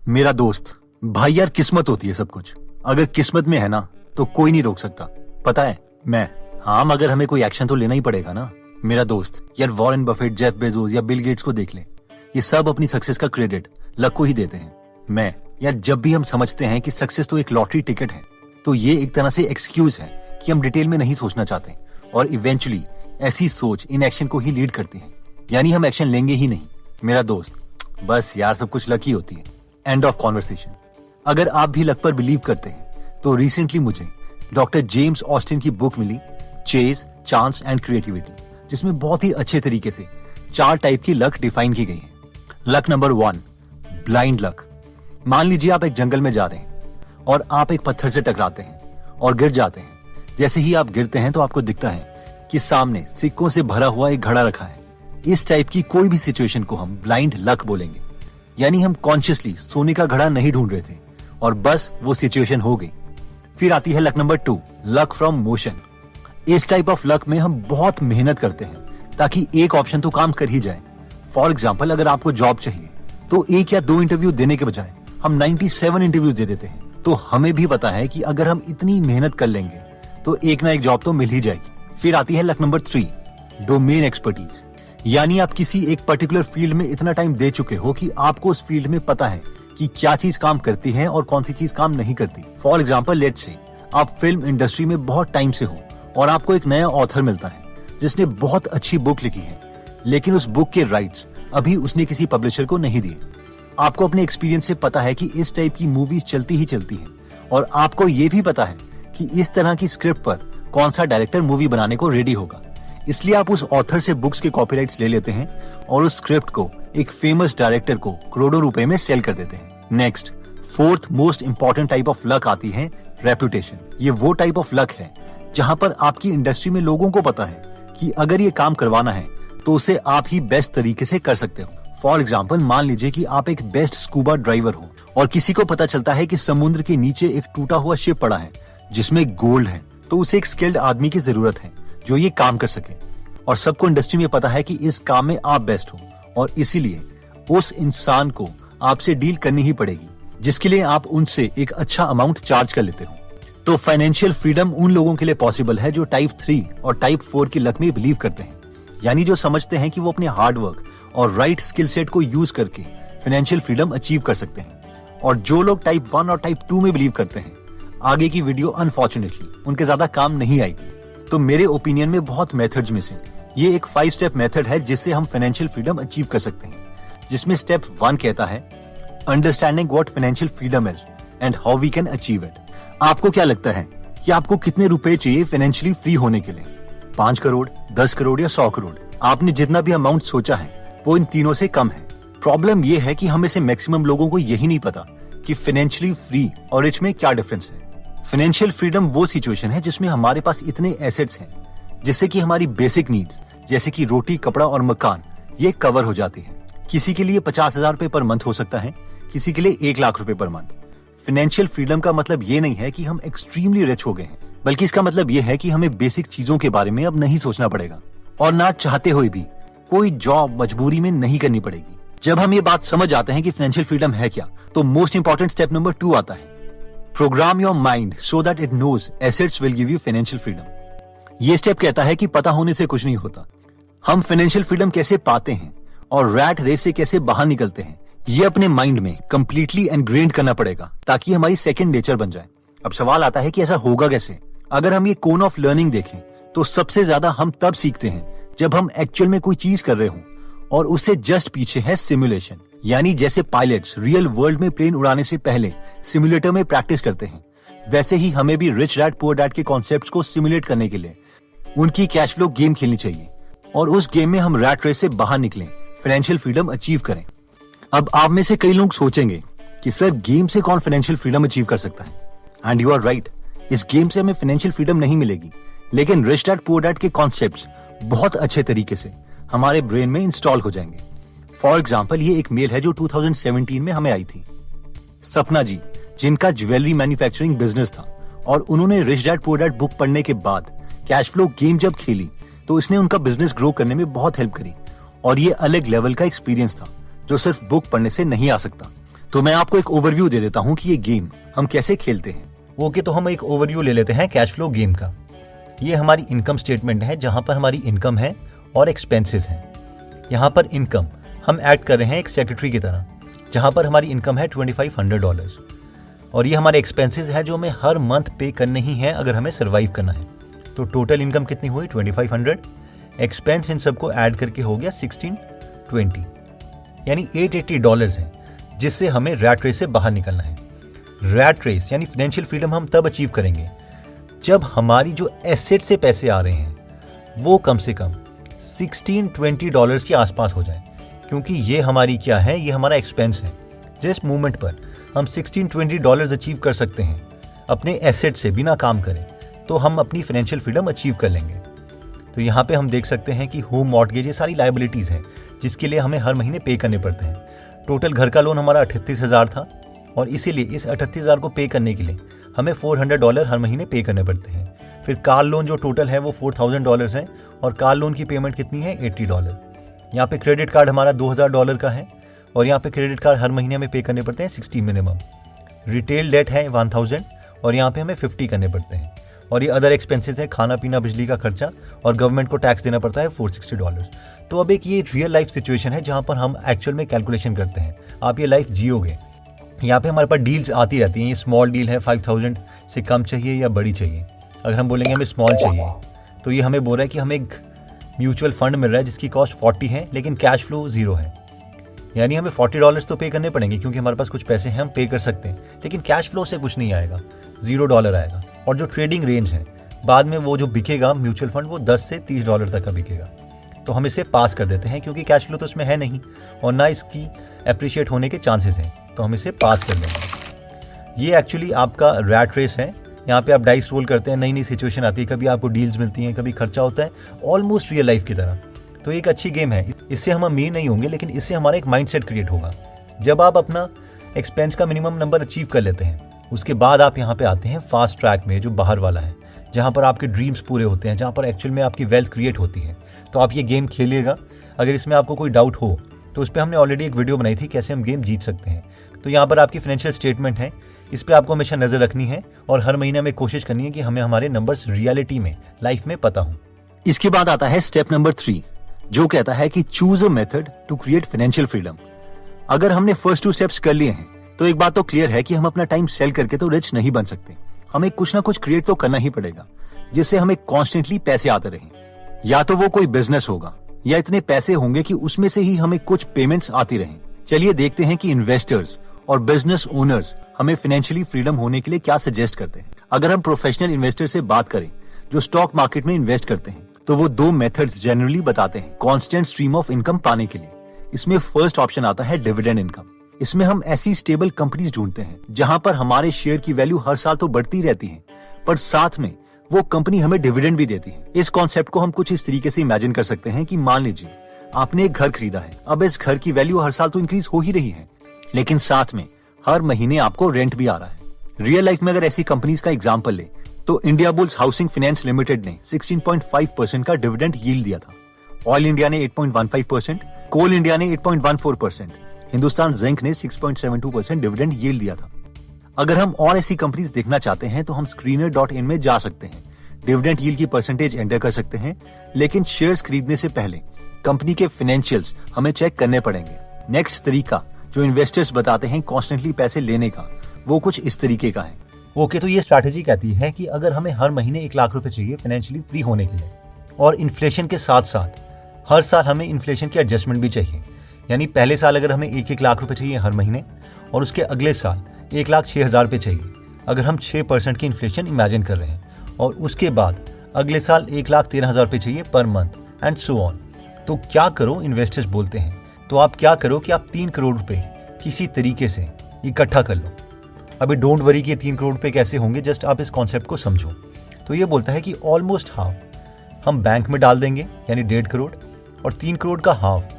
मेरा दोस्त, भाई यार किस्मत होती है सब कुछ। अगर किस्मत में है ना तो कोई नहीं रोक सकता। पता है मैं, हाँ मगर हमें कोई एक्शन तो लेना ही पड़ेगा ना। मेरा दोस्त यार, वॉरेन बफेट, जेफ बेजोस या बिल गेट्स को देख ले, ये सब अपनी सक्सेस का क्रेडिट लक को ही देते हैं। मैं यार, जब भी हम समझते हैं कि सक्सेस तो एक लॉटरी टिकट है, तो ये एक तरह से एक्सक्यूज है कि हम डिटेल में नहीं सोचना चाहते और इवेंचुअली ऐसी सोच इन एक्शन को ही लीड करती है, यानी हम एक्शन लेंगे ही नहीं। मेरा दोस्त, बस यार सब कुछ लक ही होती है। End of conversation. अगर आप भी लक पर बिलीव करते हैं तो रिसेंटली मुझे डॉक्टर जेम्स ऑस्टिन की बुक मिली, चेज, चांस एंड क्रिएटिविटी, जिसमें बहुत ही अच्छे तरीके से 4 टाइप की लक डिफाइन की गई है। Luck number 1, blind luck. मान लीजिए आप एक जंगल में जा रहे हैं और आप एक पत्थर से टकराते हैं और गिर जाते हैं। जैसे ही आप गिरते हैं तो आपको दिखता है कि सामने सिक्कों से भरा हुआ एक घड़ा रखा है। इस टाइप की कोई भी सिचुएशन को हम ब्लाइंड लक बोलेंगे, यानी हम कॉन्शियसली सोने का घड़ा नहीं ढूंढ रहे थे और बस वो सिचुएशन हो गई। फिर आती है luck number 2, luck from motion. इस टाइप ऑफ लक में हम बहुत मेहनत करते हैं ताकि एक ऑप्शन तो काम कर ही जाए। फॉर एग्जाम्पल, अगर आपको जॉब चाहिए तो 1 या 2 इंटरव्यू देने के बजाय हम 97 इंटरव्यूज दे देते हैं। तो हमें भी पता है कि अगर हम इतनी मेहनत कर लेंगे तो एक ना एक जॉब तो मिल ही जाएगी। फिर आती है लक नंबर 3, डोमेन एक्सपर्टीज, यानी आप किसी एक पर्टिकुलर फील्ड में इतना टाइम दे चुके हो कि आपको उस फील्ड में पता है कि क्या चीज काम करती है और कौन सी चीज काम नहीं करती। फॉर एग्जाम्पल, लेट्स से आप फिल्म इंडस्ट्री में बहुत टाइम से हो और आपको एक नया ऑथर मिलता है जिसने बहुत अच्छी बुक लिखी है, लेकिन उस बुक के राइट्स अभी उसने किसी पब्लिशर को नहीं दिए। आपको अपने एक्सपीरियंस से पता है कि इस टाइप की मूवीज चलती ही चलती है और आपको ये भी पता है कि इस तरह की स्क्रिप्ट पर कौन सा डायरेक्टर मूवी बनाने को रेडी होगा। इसलिए आप उस ऑथर से बुक्स के कॉपीराइट्स ले लेते हैं और उस स्क्रिप्ट को एक फेमस डायरेक्टर को करोड़ों रुपए में सेल कर देते हैं। Next, 4th most important type of luck आती है रेपुटेशन। ये वो टाइप ऑफ लक है जहां पर आपकी इंडस्ट्री में लोगों को पता है कि अगर ये काम करवाना है तो उसे आप ही बेस्ट तरीके से कर सकते हो। फॉर एग्जाम्पल, मान लीजिए कि आप एक बेस्ट स्कूबा ड्राइवर हो और किसी को पता चलता है कि समुद्र के नीचे एक टूटा हुआ शिप पड़ा है जिसमें गोल्ड है, तो उसे एक स्किल्ड आदमी की जरूरत है जो ये काम कर सके। और सबको इंडस्ट्री में पता है कि इस काम में आप बेस्ट हो और इसीलिए उस इंसान को आपसे डील करनी ही पड़ेगी, जिसके लिए आप उनसे एक अच्छा अमाउंट चार्ज कर लेते हो। तो फाइनेंशियल फ्रीडम उन लोगों के लिए पॉसिबल है जो टाइप 3 और टाइप 4 की लक में बिलीव करते हैं, यानी जो समझते हैं कि वो अपने हार्ड वर्क और राइट स्किल सेट को यूज करके फाइनेंशियल फ्रीडम अचीव कर सकते हैं। और जो लोग टाइप 1 और टाइप 2 में बिलीव करते हैं, आगे की वीडियो अनफॉर्चुनेटली उनके ज्यादा काम नहीं आएगी। तो मेरे ओपिनियन में बहुत मेथड्स में से ये एक 5 स्टेप मेथड है जिससे हम फाइनेंशियल फ्रीडम अचीव कर सकते हैं, जिसमें स्टेप 1 कहता है understanding what financial freedom is and how we can achieve it. आपको क्या लगता है कि आपको कितने रुपए चाहिए फाइनेंशियली फ्री होने के लिए? 5 करोड़, 10 करोड़ या 100 करोड़? आपने जितना भी अमाउंट सोचा है वो इन तीनों से कम है। प्रॉब्लम ये है कि हम में से मैक्सिमम लोगों को यही नहीं पता कि फाइनेंशियली फ्री और रिच में क्या डिफरेंस है। फाइनेंशियल फ्रीडम वो सिचुएशन है जिसमें हमारे पास इतने एसेट्स हैं जिससे कि हमारी बेसिक नीड्स जैसे कि रोटी, कपड़ा और मकान ये कवर हो जाती है। किसी के लिए 50,000 रुपए पर मंथ हो सकता है, किसी के लिए 1 लाख रुपए पर मंथ। फाइनेंशियल फ्रीडम का मतलब ये नहीं है कि हम एक्सट्रीमली रिच हो गए हैं, बल्कि इसका मतलब ये है कि हमें बेसिक चीजों के बारे में अब नहीं सोचना पड़ेगा और ना चाहते हुए भी कोई जॉब मजबूरी में नहीं करनी पड़ेगी। जब हम ये बात समझ आते हैं कि फाइनेंशियल फ्रीडम है क्या, तो मोस्ट इंपॉर्टेंट स्टेप नंबर 2 आता है, program your mind so that it knows assets will give you financial freedom. ये स्टेप कहता है कि पता होने से कुछ नहीं होता, हम फाइनेंशियल फ्रीडम कैसे पाते हैं और रैट रेस से कैसे बाहर निकलते हैं, ये अपने माइंड में कंप्लीटली एनग्रेन्ड करना पड़ेगा ताकि हमारी सेकंड नेचर बन जाए। अब सवाल आता है कि ऐसा होगा कैसे? अगर हम ये कोन ऑफ लर्निंग देखें तो सबसे ज्यादा हम तब सीखते हैं जब हम एक्चुअल में कोई चीज कर रहे हो और उससे जस्ट पीछे है सिमुलेशन, यानी जैसे पायलट्स रियल वर्ल्ड में प्लेन उड़ाने से पहले सिमुलेटर में प्रैक्टिस करते हैं, वैसे ही हमें भी रिच डैड पुअर डैड के कॉन्सेप्ट्स को सिमुलेट करने के लिए उनकी कैश फ्लो गेम खेलनी चाहिए और उस गेम में हम रैट रेस से बाहर निकलें, फाइनेंशियल फ्रीडम अचीव करें। अब आप में से कई लोग सोचेंगे कि सर गेम से कौन फाइनेंशियल फ्रीडम अचीव कर सकता है? एंड यू आर राइट, इस गेम से हमें फाइनेंशियल फ्रीडम नहीं मिलेगी, लेकिन रिच डैड पुअर डैड के कॉन्सेप्ट्स बहुत अच्छे तरीके से हमारे ब्रेन में इंस्टॉल हो जाएंगे। फॉर एग्जाम्पल, ये एक मेल है जो 2017 में हमें आई थी। सपना जी, जिनका ज्वेलरी मैन्युफैक्चरिंग बिजनेस था और उन्होंने rich dad poor dad book पढ़ने के बाद कैश फ्लो गेम जब खेली तो इसने उनका बिजनेस ग्रो करने में बहुत हेल्प करी और ये अलग लेवल का एक्सपीरियंस था जो सिर्फ बुक पढ़ने से नहीं आ सकता। तो मैं आपको एक ओवरव्यू दे देता हूँ कि ये गेम हम कैसे खेलते हैं। ओके, तो हम एक ओवरव्यू ले लेते हैं कैश फ्लो गेम का। ये हमारी इनकम स्टेटमेंट है जहाँ पर हमारी इनकम है और एक्सपेंसेस हैं। यहाँ पर इनकम हम ऐड कर रहे हैं एक सेक्रेटरी की तरह, जहाँ पर हमारी इनकम है $2500 और ये हमारे एक्सपेंसेस है जो हमें हर मंथ पे करने ही है अगर हमें सर्वाइव करना है। तो टोटल इनकम कितनी हुई 2500, एक्सपेंस इन सबको ऐड करके हो गया 1620, यानी $880 है, जिससे हमें रैट रेस से बाहर निकलना है। रैट रेस यानी फाइनेंशियल फ्रीडम हम तब अचीव करेंगे जब हमारी जो एसेट से पैसे आ रहे हैं वो कम से कम $1620 के आसपास हो जाए, क्योंकि ये हमारी क्या है, ये हमारा एक्सपेंस है। जिस मूवमेंट पर हम $1620 अचीव कर सकते हैं अपने एसेट से बिना काम करें, तो हम अपनी फाइनेंशियल फ्रीडम अचीव कर लेंगे। तो यहाँ पे हम देख सकते हैं कि होम मॉर्टगेज ये सारी लायबिलिटीज़ हैं जिसके लिए हमें हर महीने पे करने पड़ते हैं। टोटल घर का लोन हमारा 38,000 था और इसीलिए इस 38,000 को पे करने के लिए हमें $400 हर महीने पे करने पड़ते हैं। फिर कार लोन जो टोटल है वो $4,000 है और कार लोन की पेमेंट कितनी है $80। यहाँ पे क्रेडिट कार्ड हमारा $2,000 का है और यहाँ पे क्रेडिट कार्ड हर महीने हमें पे करने पड़ते हैं 60 मिनिमम। रिटेल डेट है 1000 और यहाँ पे हमें 50 करने पड़ते हैं। और ये अदर एक्सपेंसेस है, खाना पीना, बिजली का खर्चा, और गवर्नमेंट को टैक्स देना पड़ता है $460। तो अब एक ये रियल लाइफ सिचुएशन है जहाँ पर हम एक्चुअल में कैलकुलेशन करते हैं। आप ये लाइफ जियोगे। यहाँ पे हमारे पास डील्स आती रहती हैं। ये स्मॉल डील है, 5000 से कम चाहिए या बड़ी चाहिए। अगर हम बोलेंगे हमें स्मॉल चाहिए तो ये हमें बोल रहा है कि हमें एक म्यूचुअल फंड मिल रहा है जिसकी कॉस्ट 40 है लेकिन कैश फ्लो 0 है, यानी हमें $40 तो पे करने पड़ेंगे क्योंकि हमारे पास कुछ पैसे हैं, हम पे कर सकते हैं, लेकिन कैश फ्लो से कुछ नहीं आएगा, $0 आएगा। और जो ट्रेडिंग रेंज है, बाद में वो जो बिकेगा म्यूचुअल फंड वो $10 से $30 तक का बिकेगा। तो हम इसे पास कर देते हैं क्योंकि कैश फ्लो तो इसमें है नहीं और ना इसकी अप्रिशिएट होने के चांसेस हैं, तो हम इसे पास कर देंगे। ये एक्चुअली आपका रैट रेस है। यहाँ पे आप डाइस रोल करते हैं, नई नई सिचुएशन आती है, कभी आपको डील्स मिलती हैं, कभी खर्चा होता है, ऑलमोस्ट रियल लाइफ की तरह। तो एक अच्छी गेम है। इससे हम अमीर नहीं होंगे लेकिन इससे हमारा एक माइंडसेट क्रिएट होगा। जब आप अपना एक्सपेंस का मिनिमम नंबर अचीव कर लेते हैं, उसके बाद आप यहाँ पे आते हैं फास्ट ट्रैक में, जो बाहर वाला है, जहाँ पर आपके ड्रीम्स पूरे होते हैं, जहाँ पर एक्चुअल में आपकी वेल्थ क्रिएट होती है। तो आप ये गेम खेलिएगा। अगर इसमें आपको कोई डाउट हो तो उस पर हमने ऑलरेडी एक वीडियो बनाई थी कैसे हम गेम जीत सकते हैं। तो यहाँ पर आपकी फाइनेंशियल स्टेटमेंट है, इस पर आपको हमेशा नज़र रखनी है और हर महीने हमें कोशिश करनी है कि हमें हमारे नंबर्स रियलिटी में, लाइफ में पता हो। इसके बाद आता है स्टेप नंबर 3, जो कहता है कि choose a method to create financial freedom. अगर हमने फर्स्ट 2 स्टेप्स कर लिए हैं तो एक बात तो क्लियर है कि हम अपना टाइम सेल करके तो रिच नहीं बन सकते। हमें कुछ ना कुछ क्रिएट तो करना ही पड़ेगा जिससे हमें कॉन्स्टेंटली पैसे आते रहें। या तो वो कोई बिजनेस होगा या इतने पैसे होंगे कि उसमें से ही हमें कुछ पेमेंट्स आती रहें। चलिए देखते हैं कि इन्वेस्टर्स और बिजनेस ओनर्स हमें फाइनेंशियली फ्रीडम होने के लिए क्या सजेस्ट करते हैं। अगर हम प्रोफेशनल इन्वेस्टर से बात करें जो स्टॉक मार्केट में इन्वेस्ट करते हैं, तो वो 2 मेथड्स जनरली बताते हैं कांस्टेंट स्ट्रीम ऑफ इनकम पाने के लिए। इसमें फर्स्ट ऑप्शन आता है डिविडेंड इनकम। इसमें हम ऐसी स्टेबल कंपनीज ढूंढते हैं जहां पर हमारे शेयर की वैल्यू हर साल तो बढ़ती रहती है, पर साथ में वो कंपनी हमें डिविडेंड भी देती है। इस कॉन्सेप्ट को हम कुछ इस तरीके से इमेजिन कर सकते हैं कि मान लीजिए आपने एक घर खरीदा है। अब इस घर की वैल्यू हर साल तो इंक्रीज हो ही रही है, लेकिन साथ में हर महीने आपको रेंट भी आ रहा है। रियल लाइफ में अगर ऐसी कंपनीज का एग्जाम्पल ले तो India bulls housing finance limited ने 16.5% का डिविडेंड यील्ड दिया था। ऑयल इंडिया ने 8.15%, कोल इंडिया ने 8.14%, हिंदुस्तान जिंक ने 6.72% डिविडेंड यील्ड दिया था। अगर हम और ऐसी कंपनीज देखना चाहते हैं तो हम screener.in में जा सकते हैं, डिविडेंड यील्ड की परसेंटेज एंटर कर सकते हैं, लेकिन शेयर्स खरीदने से पहले कंपनी के फाइनेंशियल्स हमें चेक करने पड़ेंगे। नेक्स्ट तरीका जो इन्वेस्टर्स बताते हैं कॉन्स्टेंटली पैसे लेने का, वो कुछ इस तरीके का है। ओके, तो ये स्ट्रैटेजी कहती है कि अगर हमें हर महीने 1 लाख रुपए चाहिए फाइनेंशियली फ्री होने के लिए, और इन्फ्लेशन के साथ साथ हर साल हमें इन्फ्लेशन की एडजस्टमेंट भी चाहिए, यानी पहले साल अगर हमें 1-1 लाख रुपए चाहिए हर महीने और उसके अगले साल 1,06,000 रुपये चाहिए, अगर हम 6% की इन्फ्लेशन इमेजिन कर रहे हैं, और उसके बाद अगले साल 1,13,000 रुपये चाहिए per month and so on. तो क्या करो, इन्वेस्टर्स बोलते हैं, तो आप क्या करो कि आप 3 करोड़ रुपए किसी तरीके से इकट्ठा कर लो। अभी डोंट वरी कि 3 करोड़ रुपए कैसे होंगे, जस्ट आप इस कॉन्सेप्ट को समझो। तो ये बोलता है कि ऑलमोस्ट हाफ हम बैंक में डाल देंगे, यानी 1.5 करोड़, और 3 करोड़ का हाफ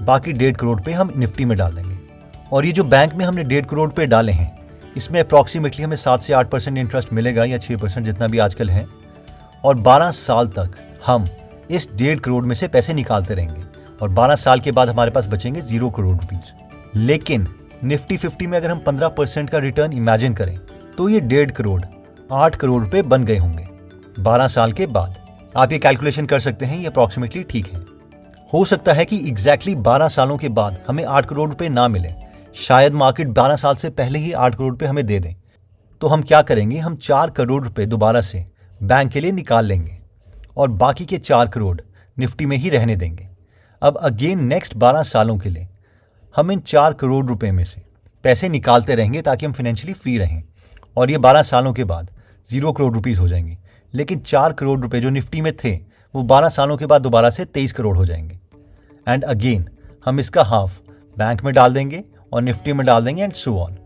बाकी 1.5 करोड़ पे हम निफ्टी में डाल देंगे। और ये जो बैंक में हमने 1.5 करोड़ पे डाले हैं, इसमें अप्रॉक्सीमेटली हमें 7 से 8% इंटरेस्ट मिलेगा, या 6% जितना भी आजकल है, और 12 साल तक हम इस 1.5 करोड़ में से पैसे निकालते रहेंगे, और 12 साल के बाद हमारे पास बचेंगे 0 करोड़ रुपीज। लेकिन निफ्टी 50 में अगर हम 15% का रिटर्न इमेजिन करें तो ये 1.5 करोड़ 8 करोड़ रुपए बन गए होंगे 12 साल के बाद। आप ये कैलकुलेशन कर सकते हैं, ये अप्रॉक्सीमेटली ठीक है। हो सकता है कि एग्जैक्टली 12 सालों के बाद हमें 8 करोड़ रुपए ना मिले, शायद मार्केट 12 साल से पहले ही 8 करोड़ रुपए हमें दे दें। तो हम क्या करेंगे, हम 4 करोड़ रुपए दोबारा से बैंक के लिए निकाल लेंगे और बाकी के 4 करोड़ निफ्टी में ही रहने देंगे। अब अगेन नेक्स्ट 12 सालों के लिए हम इन 4 करोड़ रुपए में से पैसे निकालते रहेंगे ताकि हम फाइनेंशियली फ्री रहें, और ये 12 सालों के बाद 0 करोड़ रुपीस हो जाएंगे। लेकिन 4 करोड़ रुपए जो निफ्टी में थे वो 12 सालों के बाद दोबारा से 23 करोड़ हो जाएंगे। एंड अगेन हम इसका हाफ बैंक में डाल देंगे और निफ्टी में डाल देंगे एंड सो ऑन।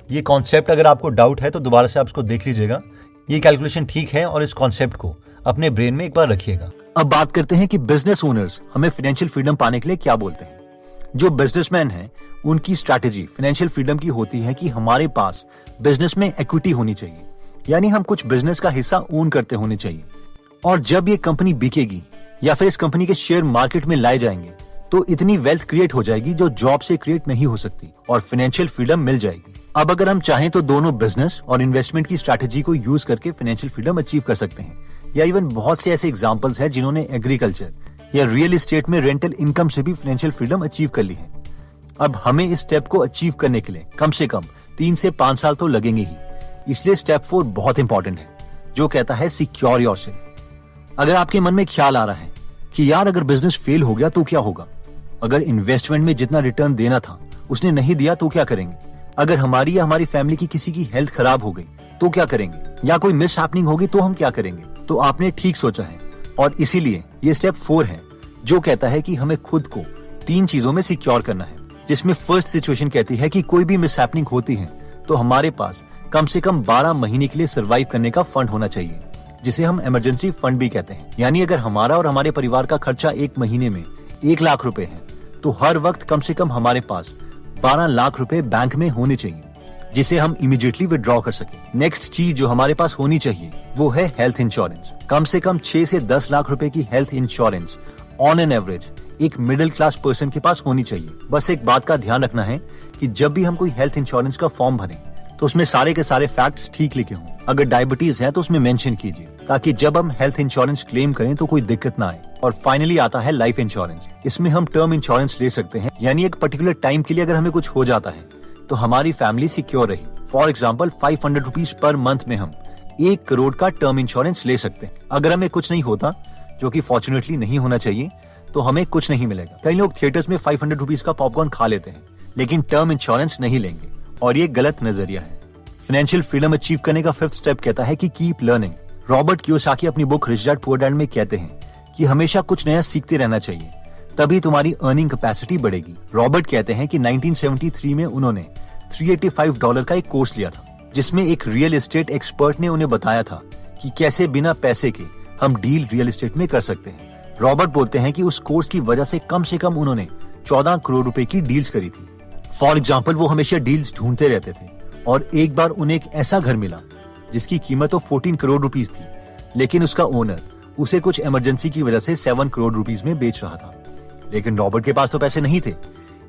ये कॉन्सेप्ट अगर आपको डाउट है तो दोबारा से आप इसको देख लीजिएगा, ये कैलकुलेशन ठीक है और इस कॉन्सेप्ट को अपने ब्रेन में एक बार रखिएगा। अब बात करते हैं कि बिजनेस ओनर्स हमें फाइनेंशियल फ्रीडम पाने के लिए क्या बोलते हैं। जो बिजनेसमैन हैं उनकी स्ट्रैटेजी फाइनेंशियल फ्रीडम की होती है कि हमारे पास बिजनेस में इक्विटी होनी चाहिए, यानी हम कुछ बिजनेस का हिस्सा ओन करते होने चाहिए, और जब ये कंपनी बिकेगी या फिर इस कंपनी के शेयर मार्केट में लाए जाएंगे तो इतनी वेल्थ क्रिएट हो जाएगी जो जॉब से क्रिएट नहीं हो सकती और फाइनेंशियल फ्रीडम मिल जाएगी। अब अगर हम चाहें तो दोनों बिजनेस और इन्वेस्टमेंट की स्ट्रैटेजी को यूज करके फाइनेंशियल फ्रीडम अचीव कर सकते हैं, या इवन बहुत से ऐसे एग्जांपल्स हैं जिन्होंने एग्रीकल्चर या रियल एस्टेट में रेंटल इनकम से भी फाइनेंशियल फ्रीडम अचीव कर ली है। अब हमें इस स्टेप को अचीव करने के लिए कम से कम 3 से 5 साल तो लगेंगे ही, इसलिए स्टेप 4 बहुत इंपॉर्टेंट है जो कहता है सिक्योर योरसेल्फ। अगर आपके मन में ख्याल आ रहा है कि यार अगर बिजनेस फेल हो गया तो क्या होगा, अगर इन्वेस्टमेंट में जितना रिटर्न देना था उसने नहीं दिया तो क्या करेंगे, अगर हमारी या हमारी फैमिली की किसी की हेल्थ खराब हो गई तो क्या करेंगे, या कोई मिस हैपनिंग होगी तो हम क्या करेंगे, तो आपने ठीक सोचा है। और इसीलिए ये स्टेप 4 है जो कहता है कि हमें खुद को 3 चीजों में सिक्योर करना है, जिसमें फर्स्ट सिचुएशन कहती है कि कोई भी मिस हैपनिंग होती है तो हमारे पास कम से कम 12 महीने के लिए सर्वाइव करने का फंड होना चाहिए, जिसे हम इमरजेंसी फंड भी कहते हैं। यानी अगर हमारा और हमारे परिवार का खर्चा 1 महीने में 1 लाख रुपए है तो हर वक्त कम से कम हमारे पास 12 लाख रुपए बैंक में होने चाहिए, जिसे हम इमीडिएटली विड्रॉ कर सके। नेक्स्ट चीज जो हमारे पास होनी चाहिए वो है हेल्थ इंश्योरेंस। कम से कम 6 से 10 लाख रुपए की health insurance on an average एक मिडिल क्लास पर्सन के पास होनी चाहिए। बस एक बात का ध्यान रखना है कि जब भी हम कोई हेल्थ इंश्योरेंस का फॉर्म भरें तो उसमें सारे के सारे फैक्ट्स ठीक लिखे हों। अगर डायबिटीज है तो उसमें मेंशन कीजिए ताकि जब हम हेल्थ इंश्योरेंस क्लेम करें तो कोई दिक्कत ना आए। और फाइनली आता है लाइफ इंश्योरेंस। इसमें हम टर्म इंश्योरेंस ले सकते हैं, यानी एक पर्टिकुलर टाइम के लिए अगर हमें कुछ हो जाता है तो हमारी फैमिली सिक्योर रही। For example 500 rupees per month में हम 1 करोड़ का टर्म इंश्योरेंस ले सकते हैं। अगर हमें कुछ नहीं होता, जो कि फॉर्चुनेटली नहीं होना चाहिए, तो हमें कुछ नहीं मिलेगा। कई लोग थिएटर्स में 500 रुपीज का पॉपकॉर्न खा लेते हैं लेकिन टर्म इंश्योरेंस नहीं लेंगे, और ये गलत नजरिया है। फाइनेंशियल फ्रीडम अचीव करने का 5th स्टेप कहता है कि कीप लर्निंग। रॉबर्ट कियोसाकी अपनी book rich dad poor dad में कहते हैं कि हमेशा कुछ नया सीखते रहना चाहिए, तभी तुम्हारी अर्निंग कैपेसिटी बढ़ेगी। रॉबर्ट कहते हैं कि 1973 में उन्होंने $385 का एक कोर्स लिया था, जिसमें एक रियल एस्टेट एक्सपर्ट ने उन्हें बताया था कि कैसे बिना पैसे के हम डील रियल एस्टेट में कर सकते हैं। रॉबर्ट बोलते हैं कि उस कोर्स की वजह से कम उन्होंने 14 करोड़ रुपए की डील्स करी थी। फॉर एग्जाम्पल वो हमेशा डील्स ढूंढते रहते थे और एक बार उन्हें एक ऐसा घर मिला जिसकी कीमत तो 14 करोड़ रुपीस थी, लेकिन उसका ओनर उसे कुछ इमरजेंसी की वजह से 7 करोड़ रुपीस में बेच रहा था। लेकिन रॉबर्ट के पास तो पैसे नहीं थे,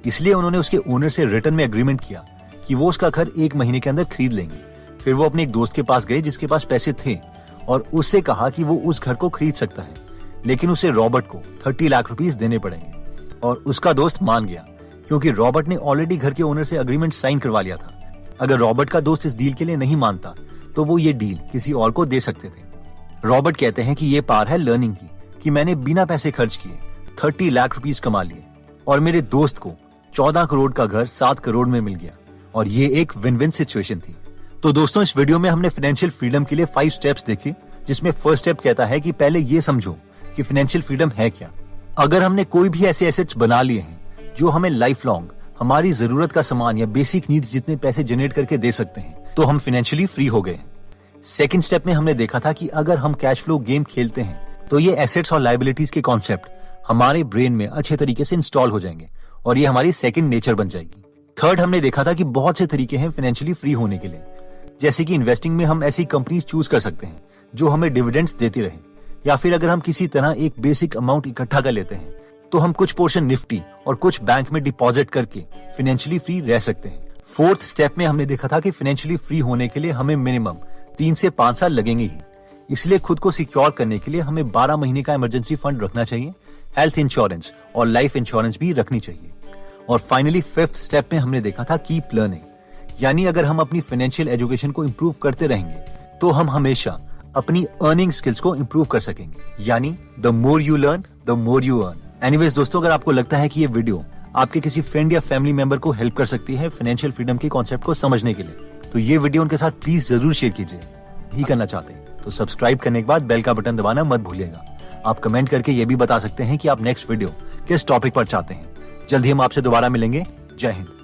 इसलिए उन्होंने उसके ओनर से रिटर्न में एग्रीमेंट किया कि वो उसका घर 1 महीने के अंदर खरीद लेंगे। फिर वो अपने एक दोस्त के पास गए जिसके पास पैसे थे और उससे कहा कि वो उस घर को खरीद सकता है, लेकिन उसे रॉबर्ट को 30 लाख रुपीस देने पड़ेंगे। और उसका दोस्त मान गया क्योंकि रॉबर्ट ने ऑलरेडी घर के ओनर से अग्रीमेंट साइन करवा लिया था। अगर रॉबर्ट का दोस्त इस डील के लिए नहीं मानता तो वो ये डील किसी और को दे सकते थे। रॉबर्ट कहते हैं कि ये पार है लर्निंग की, कि मैंने बिना पैसे खर्च किए 30 लाख रुपीस कमा लिए और मेरे दोस्त को 14 करोड़ का घर 7 करोड़ में मिल गया, और ये एक विन विन सिचुएशन थी। तो दोस्तों, इस वीडियो में हमने फाइनेंशियल फ्रीडम के लिए 5 स्टेप्स देखे, जिसमें फर्स्ट स्टेप कहता है कि पहले ये समझो कि फाइनेंशियल फ्रीडम है क्या। अगर हमने कोई भी ऐसे एसेट्स बना लिए हैं जो हमें लाइफ लॉन्ग हमारी जरूरत का सामान या बेसिक नीड्स जितने पैसे जनरेट करके दे सकते हैं, तो हम फाइनेंशियली फ्री हो गए। सेकंड स्टेप में हमने देखा था कि अगर हम कैश फ्लो गेम खेलते हैं तो ये एसेट्स और लायबिलिटीज के कॉन्सेप्ट हमारे ब्रेन में अच्छे तरीके से इंस्टॉल हो जाएंगे और ये हमारी सेकंड नेचर बन जाएगी। थर्ड, हमने देखा था कि बहुत से तरीके हैं फाइनेंशियली फ्री होने के लिए, जैसे कि इन्वेस्टिंग में हम ऐसी कंपनीज चूज कर सकते हैं जो हमें डिविडेंड्स देती रहे, या फिर अगर हम किसी तरह एक बेसिक अमाउंट इकट्ठा कर लेते हैं तो हम कुछ पोर्शन निफ्टी और कुछ बैंक में डिपॉजिट करके फाइनेंशियली फ्री रह सकते हैं। फोर्थ स्टेप में हमने देखा था कि फाइनेंशियली फ्री होने के लिए हमें मिनिमम 3 से 5 साल लगेंगे ही। इसलिए खुद को सिक्योर करने के लिए हमें 12 महीने का इमरजेंसी फंड रखना चाहिए, हेल्थ इंश्योरेंस और लाइफ इंश्योरेंस भी रखनी चाहिए। और फाइनली फिफ्थ स्टेप में हमने देखा था कीप लर्निंग, यानी अगर हम अपनी फाइनेंशियल एजुकेशन को इम्प्रूव करते रहेंगे तो हम हमेशा अपनी अर्निंग स्किल्स को इम्प्रूव कर सकेंगे, यानी the more you learn the more you earn. Anyways दोस्तों, अगर आपको लगता है कि ये वीडियो आपके किसी फ्रेंड या फैमिली मेंबर को हेल्प कर सकती है फाइनेंशियल फ्रीडम के कॉन्सेप्ट को समझने के लिए, तो ये वीडियो उनके साथ प्लीज जरूर शेयर कीजिए। ही करना चाहते हैं तो सब्सक्राइब करने के बाद बेल का बटन दबाना मत भूलिएगा। आप कमेंट करके ये भी बता सकते हैं कि आप नेक्स्ट वीडियो किस टॉपिक पर चाहते हैं। जल्द ही हम आपसे दोबारा मिलेंगे। जय हिंद।